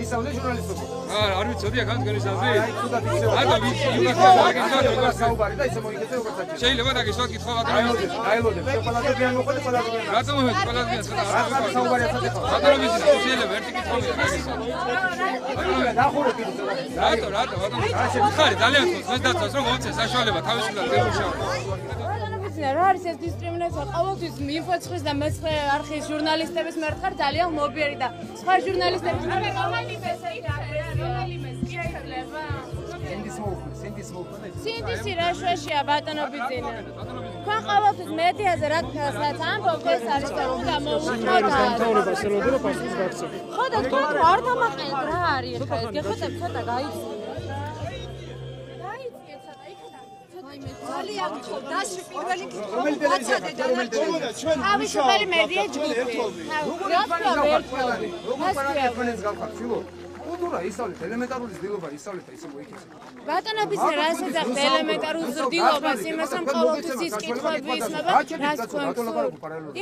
ისავლე ჟურნალისტობა. არ ვიცოდი აქ განსაზღვრი. საუბარი და ისე მოიგეთ როგორც საჭირო. შეიძლება დაგისვათ კითხვა დაილოდებ. ყველაზე ძალიან მოყოლე ყველაზე ძალიან. რატომ მოხდა ყველაზე ძალიან? რა საუბარია საერთოდ? ბატონობის შეიძლება ერთი კითხვა დაგისვათ. დახურე კიდე. რატო? ხარი ძალიან ხოს მე დაცავს რომ მომწე საშუალება თავისუფლად დემუშავა. რა არის ეს დისკრიმინაცია? ყოველთვის ინფოცხრის და მეცხრე არხის ჟურნალისტების მიმართ ხარ ძალიან მობიერი და სხვა ჟურნალისტების მიმართ სინდისი რა შვეშია ბატონო ბიძინა. თქვენ ყოველთვის მედიაზე რა თქმა ამბობთ ეს არის და უნდა მოუხმოთ. ხო და თქვენ არ დამაყენეთ რა არის ხა ეს გეხოთებ ცოტა გაიცი. ძალიან ხო დაში პირველი ვაცადე და თავისუფალი მედია ჯგუფი. კულტურა ისწავლეთ, ელემენტარული ზრდილობა ისწავლეთ და ისე მოიქცეთ. ბატონო ბიძინა რას ეძახთ ელემენტარულ ზრდილობას იმას რომ ყოველთვის ის კითხვები ისმება რას თქვენ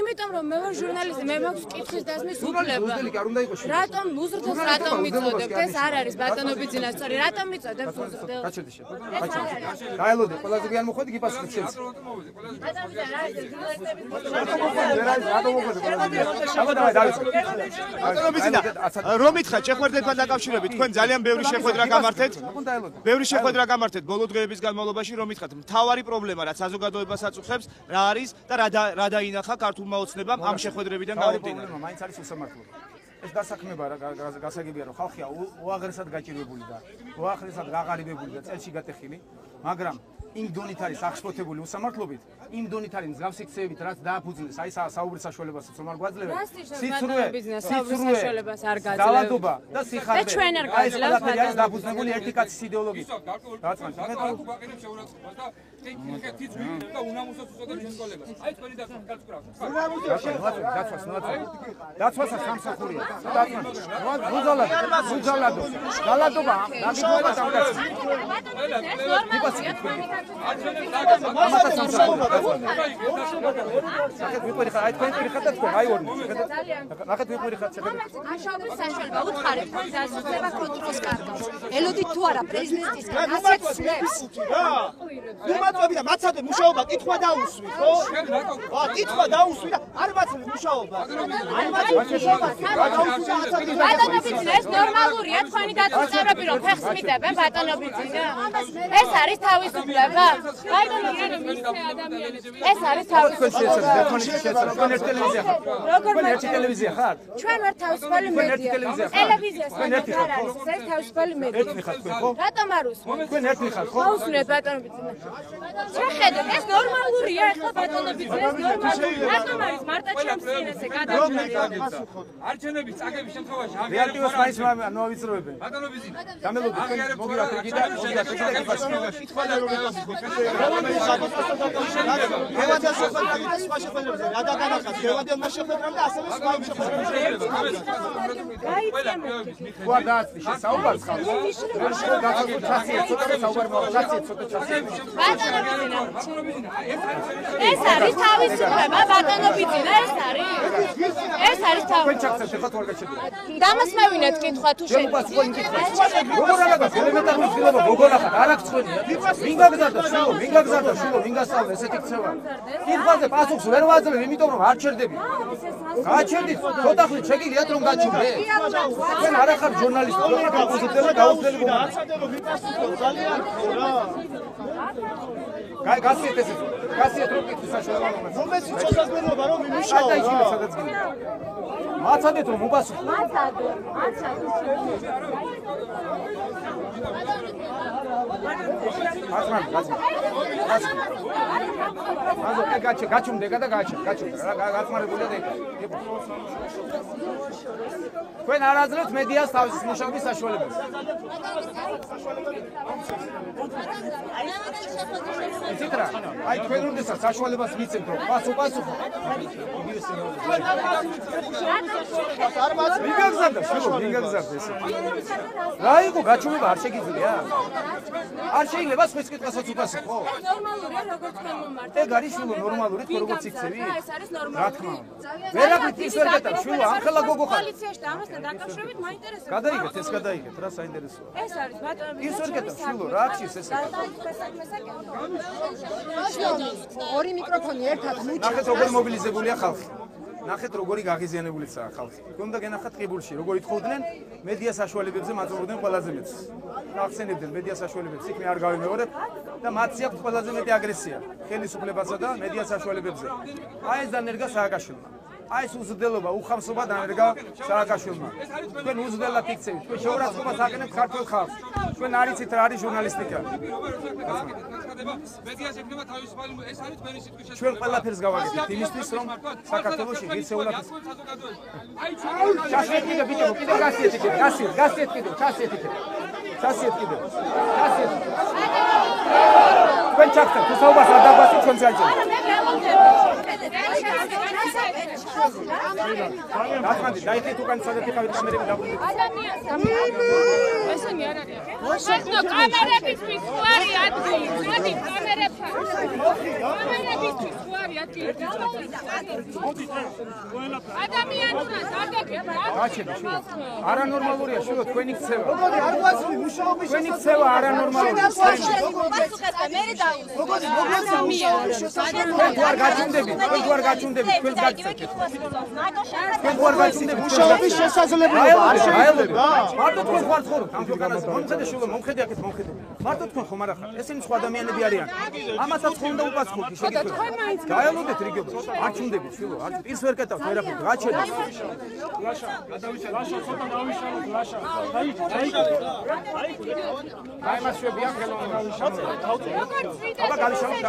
იმიტომ რომ მე ვარ ჟურნალისტი მე მაქვს კითხვის დასმის უფლება რატომ უზრდელს რატომ მიწოდებთ ეს არ არის ბატონო ბიძინა სწორი რატომ მიწოდებთ უზრდელს გაჩერდი შე დაელოდე ყველაზე გიან მოხვედი გიპასუხეთ შენს ბატონო ბიძინა რომ მითხრათ შეხვედრებთან დაკავშირებით თქვენ ძალიან ბევრი შეხვედრა გამართეთ ბევრი შეხვედრა გამართეთ ბოლო დღეების განმავლობაში რომ მითხრათ მთავარი პრობლემა რაც საზოგადოებას აწუხებს რა არის და რა დაინახა ქართულმა ოცნებამ ამ შეხვედრებიდან გამომდინარე მაინც არის უსამართლობა ეს დასაქმება რა გასაგებია რომ ხალხია უაღრესად გაჭირვებული და უაღრესად გაღარიბებული და წელში გატეხილი მაგრამ იმ დონით არის აღშფოთებული უსამართლობით იმ დონით არის მსგავსი ქცევებით რაც დააფუძნეს აი საუბრის საშუალებასაც რომ არ გვაძლევენ სიცრუე საშუალებას არ გაძლევთ დაავადობა და სიხარბე და ჩვენ არ გაძლევთ არის დააფუძნებული ერთი კაცის იდეოლოგიით დაწყნით და უნამუსად უწოდებს ჩვენ კოლეგას. აი თქვენი დაცვა კაც კრავთ. დაცვასა სამსახურია. მუძალადო. გალადობა, ნაგებობა დამკაცი. ნახეთ ვიყვერი ხარ, აი თქვენ ვიყვერი ხარ და თქვენ, აი ორი. ნახეთ ვიყვერი ხარ, შეხედეთ. აშაობის საშუალება უთხარით თქვენ დასწრება კონტროლს კარგავს. ელოდით თუ არა პრეზიდენტისგან ასეთ ცნებს. უმაწვევი და მაცადე მუშაობა კითხვა დაუსვით ხო? კითხვა დაუსვით და არ მაცადე მუშაობა. ბატონო ბიძინა ეს ნორმალურია თქვენი დაწესებები რომ ფეხს მიტებენ ბატონო ბიძინა. ეს არის თავისუფლება. ბატონო ბიძინა მისცე ადამიანებს. ეს არის თავისუფლება. თქვენ ერთ ტელევიზია ხართ. თქვენ ერთი ტელევიზია ხართ? ჩვენ ვართ თავისუფალი მედია. ტელევიზია საერთოდ არ არის. ეს თავისუფალი მედია. ერთი ხართ თქვენ ხო? რატომ არ უსმენთ? თქვენ ერთი ხართ ხო? აუსმენთ ბატონო ბიძინა. შეხედეთ ეს ნორმალურია ახლა ბატონო ბიძინა ეს ნორმალურია. რატომ არის მარტა ჩემს წინასე გადაჭრილი? არჩევნების წაგების შემთხვევაში რეალიტიოს მაინც მოავიწროებენ. ბატონო ბიძინა. დამელოდეთ თქვენ მოგივათ იგი და კითხვა და როგორ გევადიან შეხვედრები და სხვა შეხვედრებზე რა დაგანახათ გევადიან მას შეხვედრამ და ასევე სხვა შეხვედრებზე ყვა დააცდი საუბარს ხარ რა გაგაკეთე ჩასიეთ ცოტა საუბარი მოგწაციეთ ცოტა ჩასიეთ ბატონო ბიძინა ეს არის თავისუფლება ბატონო ბიძინა ეს არის თქვენ ჩახსენთ ხა თუ არ გაჩერდით დამასმევინეთ კითხვა თუ შეგვიძლია როგორ აღარ ელემენტარული ცდილობა როგორ ახლა არ აქვს ხვენია ვინ გაგზავნა შულო ვინ გასწავლა ესეთი ქცევა კითხვაზე პასუხს ვერ ვაძლევ იმიტომ რომ არ ჩერდები გაჩერდით ცოტა ხნით შეგიძლიათ რომ გაჩერდე თქვენ არ ახართ ჟურნალისტი როგორ გაგუზრდეთ და გაუძლელი ძალიან რა გასიეთ ეს გასიეთ რომ კითხვის საშუალება რომელიც იწოდაზმენობა რომ იმუშაო მაცადეთ რომ უპასუხო გაჩუმდება და გაჩუმდა რა გაწმარებულია და თქვენ არ აძლევთ მედიას თავის მუშაობის საშუალებას იცით რა აი თქვენ ჩვენ როდესაც საშუალებას მიცემთ რომ პასუხო იგივე მიგაგზავნა შულო მიგაგზავნა ესე რა იყო გაჩვენება არ შეგიძლია არ შეიძლება სხვის კითხვასაც უპასუხო ნორმალურია როგორც თქვენ მომართ ეგ არის შულო ნორმალური თქო როგორც იქცევი რა თქმა უნდა ვერაფრით ის ვერ გეტყვი შულო ამხელა გოგო ხარ პოლიციაში და ამასთან დაკავშირებით მაინტერესებს გადაიგეთ ეს გადაიგეთ რა საინტერესოა ეს არის ბატონო ის ვერ გეტყვი შულო რა აქვს ესე ორი მიკროფონი ერთად მუჭი ნახეთ როგორი მობილიზებულია ხალხი ნახეთ როგორი გაღიზიანებულიცაა ხალხი თქვენ უნდა გენახათ ყიბულში როგორ ითხოვდნენ მედია საშუალებებზე მაწვდოდნენ ყველაზე მეტს ახსენებდნენ მედია საშუალებებს იქ მე არ გავიმეორებ და მათი აქვს ყველაზე მეტი აგრესია ხელისუფლებასა და მედია საშუალებებზე აი ეს დანერგა სააკაშვილმა აი ეს უზრდელობა უხამსობა დანერგა სააკაშვილმა თქვენ უზრდელად იქცევით თქვენ შეურაცხყოფას აკეთებთ ქართულ ხალხს თქვენ არ იცით რა არის ჟურნალისტიკა მედიაში ექნება თავისუფალი ეს არის თქვენი სიტყვის შესაძლებლობა ჩვენ ყველაფერს გავაკეთებთ იმისთვის რომ საქართველოში ღირსეულად ჩასიეთ კიდე ბიჭო კიდე გასიეთ კიდე გასიეთ კიდე ჩასიეთ კიდე თქვენ ჩახტეთ თუ საუბარს არ დაგვასწრით ჩვენ წაიწერთ ახლა დაიხეთ უკან სადაც იყავით კამერები დაგვიდეთ ესენი არ არის ბატონო კამერებისთვის თუ არის ადგილი მოდი კამერებისთვის თუ არის ადგილი ადამიანურად არ გეკეთე გაჩერდა შულო არანორმალურია შულო თქვენი ქცევა მოდი არ გვასწრი მუშაობის თქვენი ქცევა არანორმალურია თქვენ თუ არ გაჩნდებით თქვენ გაჩნდებით მუშაობის შესაძლებლობა არ შეიძლება მარტო თქვენ ხარ ცხოვრობთ ამ ქვეყანაზე მომხედე შულო მომხედე აქეთ მომხედე მარტო თქვენ ხომ არ ახარ ესენი სხვა ადამიანები არიან ამასაც ხომ და უპასუხოთ შეგიძლიათ გაელოდეთ რიგებად არ ჩუნდებით შულო არ პირს ვერ კეტავთ ვერაფერ გაჩერდა აი მასშები ახლა აბა გავიშალოთ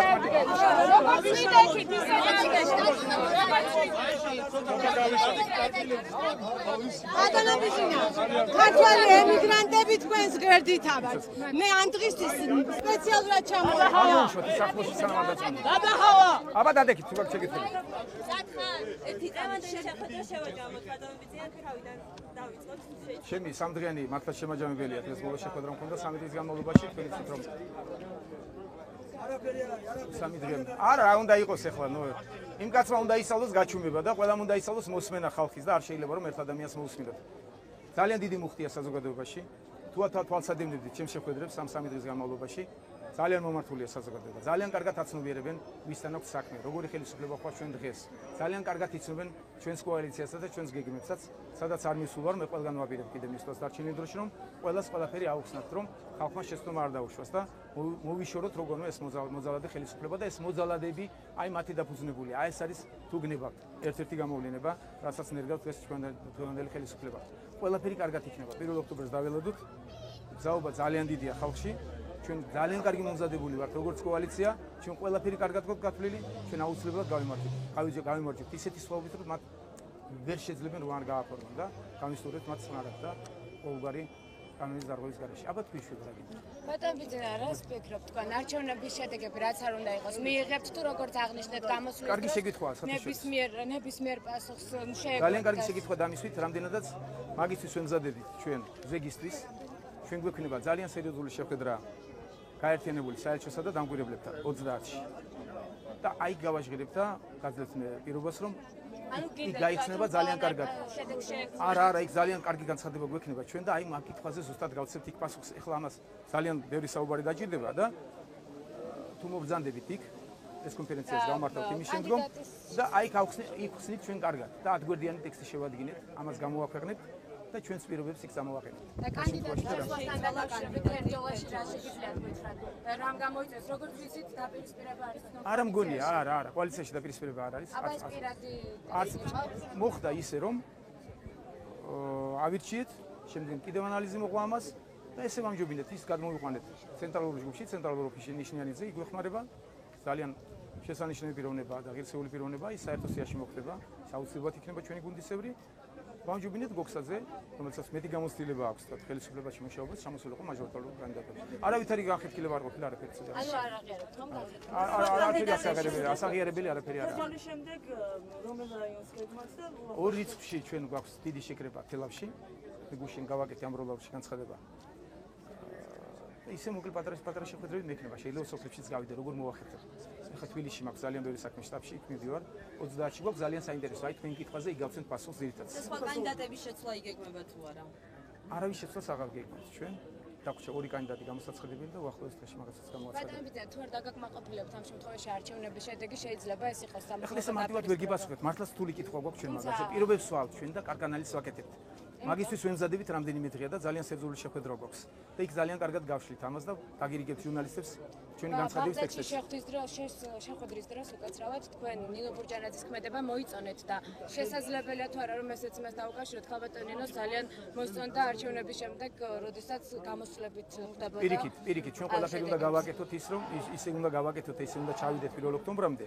ქართველი ემიგრანტები თქვენს გვერდით აბათ მე ამ დღისთვის სპეციალურად ჩამოვიდა სახლში სანამ არ დაწუნდა დაბახავა აბა დადექით თუ გაქვს შეგიძლიათ ჩემი სამდღიანი მართლა შემაჯამებელია დღეს ბოლოს შეხვედრა მქონდა 3 დღის განმავლობაში თქვენი ცით რომ სამი დღე არა რა უნდა იყოს ახლა ნუ იმ კაცმა უნდა ისწავლოს გაჩუმება და ყველამ უნდა ისწავლოს მოსმენა ხალხის და არ შეიძლება რომ ერთ ადამიანს მოусმინოთ ძალიან დიდი მუხტია საზოგადოებაში თუ თვალსადევნებდით ჩემს შეხვედრებს 3 დღის განმავლობაში ძალიან მომართულია საზოგადოება ძალიან კარგად აცნობიერებენ ვისთან აქვს საქმე როგორი ხელისუფლება ხარ ჩვენ დღეს ძალიან კარგად იცნობენ ჩვენს კოალიციასა და ჩვენს გეგმებსაც სადაც არ მისულ ვარ მე ყველგან ვაპირებ კიდე მისვლას დარჩენილ დროში რომ ყველას ყველაფერი აუხსნათ რომ ხალხმა შეცდომა არ დაუშვას და მოვიშოროთ როგორმე ეს მოძალადე ხელისუფლება და ეს მოძალადები აი მათი დაფუძნებულია აი ეს არის თუ გნებავთ ერთ-ერთი გამოვლენა რასაც ნერგავთ ეს ჩვენდელი ხელისუფლება ყველაფერი კარგად იქნება 1 ოქტომბერს დაველოდოთ გზაობა ძალიან დიდია ხალხში ჩვენ ძალიან კარგი მომზადებული ვართ როგორც კოალიცია ჩვენ ყველაფერი კარგად გვაქვს გათვლილი ჩვენ აუცილებლად გავიმარჯვებთ ისეთი სხვაობით რომ მათ ვერ შეძლებენ რომ არ გააფორმონ და გამისურვებთ მათ წნარად და ყოველგვარი კანონის დარღვევის გარეშე აბა თქვი შვიდ რა გინდა ბატონ ბიძინა რა ვფიქრობ თქვენ არჩევნების შედეგები რაც არ უნდა იყოს მიიღებთ თუ როგორც აღნიშნეთ გამოსვლის კარგი შეკითხვაა საერთოდ ნებისმიერ პასუხს შეეგებთ ძალიან კარგი შეკითხვა დამისვით რამდენადაც მაგისთვის ვემზადებით ჩვენ ზეგისთვის ჩვენ გვექნება ძალიან სერიოზული შეხვედრა გაერთიანებული საელჩოსა და დამკვირვებლებთან 30-ში და აი გავაჟღერებთ და გაძლევთ მე პირობას რომ იქ გაიხსნება ძალიან კარგად არა იქ ძალიან კარგი განცხადება გვექნება ჩვენ და აი მაგ კითხვაზე ზუსტად გავცემთ იქ პასუხს ეხლა ამას ძალიან ბევრი საუბარი დაჭირდება და თუ მობრძანდებით იქ ეს კონფერენციას გავმართავთ იმის შემდგომ და აი იქ ჩვენ კარგად და 10 გვერდიანი ტექსტი შევადგინეთ ამას გამოვაქვეყნებთ და ჩვენს პირობებს იქ წამოვაყენებთ. და კანდიდატურასთან დაკავშირებით ერთდროულად რა შეგიძლიათ გითხრათ? რამ გამოიწვევს? როგორც ვიცით, დაპირისპირება არის. არა მგონია, არა, კოალიციაში დაპირისპირება არ არის. აბა ეს პირადი მოხდა ისე რომ ავირჩიეთ, შემდეგ კიდევ ანალიზი მოყვა ამას და ესე ვამჯობინეთ, ის გადმოვიყვანეთ ცენტრალურ ჯგუფში, ცენტრალურ ოფისში ნიშნიანიძე, იქ გვეხმარება ძალიან შესანიშნავი პიროვნება და ღირსეული პიროვნება, ის საერთო სიაში მოხდება, საუცილებლად იქნება ჩვენი გუნდის წევრი. ბანჯუბინეთ გოქსაძე, რომელსაც მეტი გამოცდილება აქვს და ხელისუფლებაში მუშაობას, ჩამოსულიყო მაჟორიტარული კანდიდატი. არავითარი განხეთქილება არ ყოფილა არაფერი ცდა. ანუ არ აღიარებთ ხომ განხეთქილება? არაფერი ასაღიარებელი არაფერი არ არის. ხოლის შემდეგ რომელ რაიონს გეგმავთ და ორ რიცხვში ჩვენ გვაქვს დიდი შეკრება თელავში, გუშინ გავაკეთე ამ როლავში განცხადება. ისე მოკლე პატარა შეხვედრები მექნება, შეიძლება სოფლებშიც გავიდე, როგორ მოვახერხებ. ახლა თბილისში მაქვს ძალიან ბევრი საქმე შტაბში, იქ მივდივარ. 30-ში გვაქვს ძალიან საინტერესო, აი თქვენ კითხვაზე იგავცენთ პასუხს ძირითადად. სხვა კანდიდატების შეცვლა იგეგმება თუ არა? არავის შეცვლას აღარ გეგმავთ ჩვენ. დაგვრჩა ორი კანდიდატი გამოსაცხადებელი და უახლოეს დღეში მაგასაც გამოაცხადებთ. ბატონო ბიძა, თუ არ დაგაკმაყოფილებთ ამ შემთხვევაში არჩევნების შედეგი შეიძლება ეს იყოს ახლა სამხატვრო. ესე მარტივად ვერ გიპასუხებთ, მართლაც რთული კითხვა გვაქვს ჩვენ მაგაზე. პირობებს ვსვავთ ჩვენ და კარგ ანალიზს ვაკეთებთ. მაგისთვის ვემზადებით რამდენიმე დღეა და ძალიან სერიოზული შეხვედრა გვაქვს. და იქ ძალიან კარგად გავშლით ამას და დაგირიგებთ ჟურნალისტებს ჩვენი განცხადების ტექსტებს. შეხვედრის დროს უკაცრავად თქვენ ნინო ბურჯანაძის ქმედება მოიწონეთ და შესაძლებელია თუ არა რომ ესეც იმას დაუკავშიროთ ხალბატონ ნინოს ძალიან მოსწონდა არჩევნების შემდეგ, როდესაც გამოსვლებით ხდებოდა. პირიქით, ჩვენ ყველაფერი უნდა გავაკეთოთ ის რომ ისე უნდა გავაკეთოთ, ისე უნდა ჩავიდეთ 1 ოქტომბრამდე.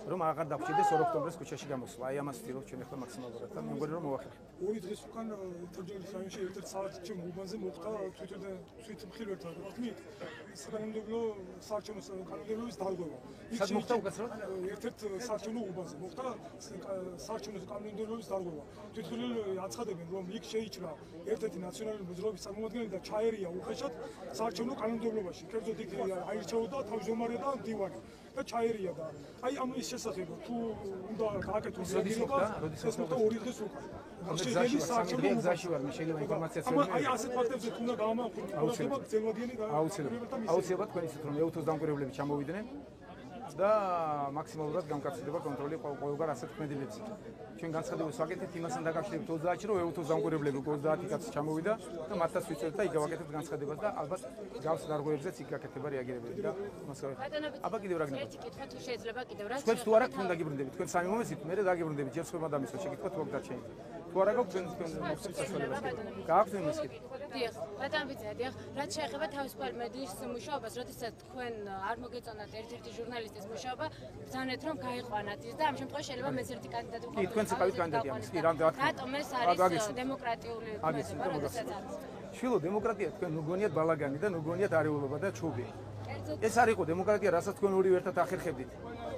რომ აღარ დაგჭირდეს 2 ოქტომბრის ქუჩაში გამოსვლა. აი ამას ვთქვით ჩვენ ახლა მაქსიმალურად და მე მგონი რომ მოვახერხებთ. ორი დღის უკან თორჯერის რაიონში ერთ-ერთ საარჩევნო უბანზე მოხდა თვით მხილვერთან თქმით საკანონმდებლო საარჩევნო კანონმდებლობის დარღვევა. სად მოხდა უკაცრავად? ერთ-ერთ საარჩევნო უბანზე მოხდა საარჩევნო კანონმდებლობის დარღვევა. თვითმხილველი აცხადებენ რომ იქ შეიჭრა ერთ-ერთი ნაციონალური მოძრაობის წარმომადგენელი და ჩაერია უხეშად საარჩევნო კანონმდებლობაში. კერძოდ იქ აირჩეოდა თავმჯდომარე და მდივანი. და ჩაერია და აი ამის შესახებ თუ უნდა გააკეთოს რეგიონობა ეს მოხდა 2 დღის უკან. შეიძლება საარჩევნო გზაში ვარ, მე შეიძლება ინფორმაციაც ვერ აი ასეთ ფაქტებზე თუ უნდა გამოვაყენოთ ძელვადიანი და აუცილებლად თქვენ ისეთ რომ ეუთოს დამკვირვებლები ჩამოვიდნენ და მაქსიმალურად გამკაცდება კონტროლი ყოველგვარ ასეთ ქმედებებზე. ჩვენ განცხადებას ვაკეთებთ იმასთან დაკავშირებით 30-ში რომ ეუთოს დამკვირვებლები 30 კაცი ჩამოვიდა და მათაც ვიწევთ და იქ გავაკეთებთ განცხადებას და ალბათ გავს დარღვევებზეც იქ გაკეთება რეაგირებები და მას აბა კიდევ რა გინდა? ერთი კითხვა თუ შეიძლება კიდევ რა? თქვენ თუ არა თქვენ დაგიბრუნდებით, თქვენ სამი მომესით, მე დაგიბრუნდებით, ჯერ სხვა დამისვა შეკითხვა თუ აქ დარჩენილი. თუ არა გაქვთ თქვენ მოგცემთ საშუალებას. გააქვთ იმას კიდე. დიახ, ბატონ ბიძა, დიახ, რაც შეეხება თავისუფალ მედიის მუშაობას, როდესაც თქვენ არ მოგეწონათ ერთ-ერთი ჟურნალისტის მუშაობა, ბრძანეთ რომ გაიყვანათ ის და ამ შემთხვევაში შეიძლება მეც ერთი კანდიდატი კი, თქვენც იყავით კანდიდატი ამის. კი, რატომ ეს არის დემოკრატიული ქმედება, როდესაც არის? შვილო, დემოკრატია თქვენ ნუგონიათ ბალაგანი და ნუგონიათ არეულობა და ჩუბი. ეს არ იყო დემოკრატია, რასაც თქვენ ორივე ერთად ახერხებდით.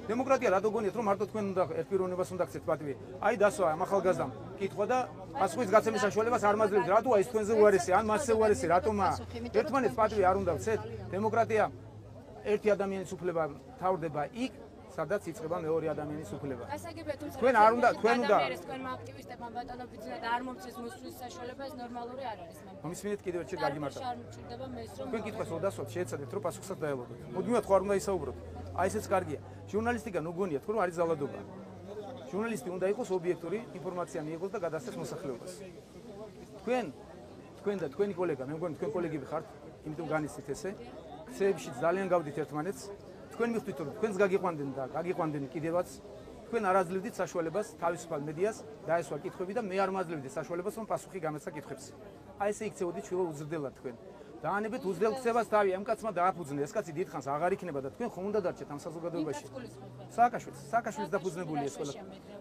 დემოკრატია რატო გონიათ რომ მარტო თქვენ უნდა ერთ პიროვნებას უნდა გქცეთ პატივი. აი დასვა ამ ახალგაზრდამ კითხვა და პასუხის გაცემის საშუალებას არ მაძლევთ. რატო აი ეს თქვენზე უარესი, ან მასზე უარესი, რატომა ერთმანეთს პატივი არ უნდა ვცეთ? დემოკრატია ერთი ადამიანის უფლება თავდება იქ, სადაც იწყება მეორე ადამიანის უფლება. გასაგებია, თუმცა თქვენ არ უნდა თქვენ თქვენმა აქტივისტებმა ბატონო ბიძინა და არ მომწეს მოსვლის საშუალება, ეს ნორმალური არ არის მე. მომისმინეთ კიდევ ერთხელ გაგიმართა. არ მჭირდება მე რომ თქვენ კითხვას ოდასვათ შეეცადეთ რომ პასუხსაც დაელოდოთ. მოდივით ხო არ უნდა ისაუბროთ. აი ესეც კარგია. ჟურნალისტიკა ნუგონიათ რომ არის ზალადობა. ჟურნალისტი უნდა იყოს ობიექტური, ინფორმაცია მიიღოს და გადასცეს მოსახლეობას. თქვენ და თქვენი კოლეგა, მე მგონი თქვენ კოლეგები ხართ, იმიტომ განიცდით ესე. ქცეებში ძალიან გავდით ერთმანეთს. თქვენ მიხვდით რომ თქვენს გაგიყვანდნენ და გაგიყვანდნენ კიდევაც. თქვენ არ აძლევდით საშუალებას თავისუფალ მედიას დაესვა კითხვები და მე არ მაძლევდი საშუალებას რომ პასუხი გამეცა კითხვებს. აი ესე იქცეოდით შვილო უზრდელად თქვენ. დაანებეთ უზრდელ ქცევას თავი, ამ კაცმა დააფუძნა, ეს კაცი დიდხანს აღარ იქნება და თქვენ ხომ უნდა დარჩეთ ამ საზოგადოებაში. სააკაშვილის დაფუძნებული ეს ყველა.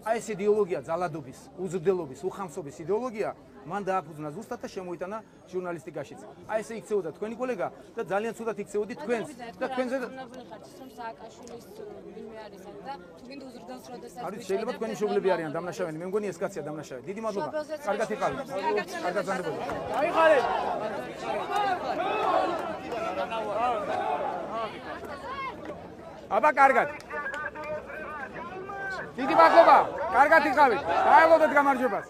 აი ეს იდეოლოგია ძალადობის, უზრდელობის, უხამსობის იდეოლოგია მან დააფუძნა ზუსტად და შემოიტანა ჟურნალისტიკაშიც. აი ესე იქცეოდა თქვენი კოლეგა და ძალიან ცუდად იქცეოდით თქვენს და თქვენზე სააკაშვილის ვინმე არის და თუ გინდა უზრდელს როდესაც არის შეიძლება თქვენი მშობლები არიან დამნაშავენი, მე მგონი ეს კაცია დამნაშავე. დიდი მადლობა. კარგად იყავით. კარგად ზანდებოდი. დაიხარეთ. აბა კარგად. დიდი მადლობა. კარგად იყავით. დაელოდეთ გამარჯვებას.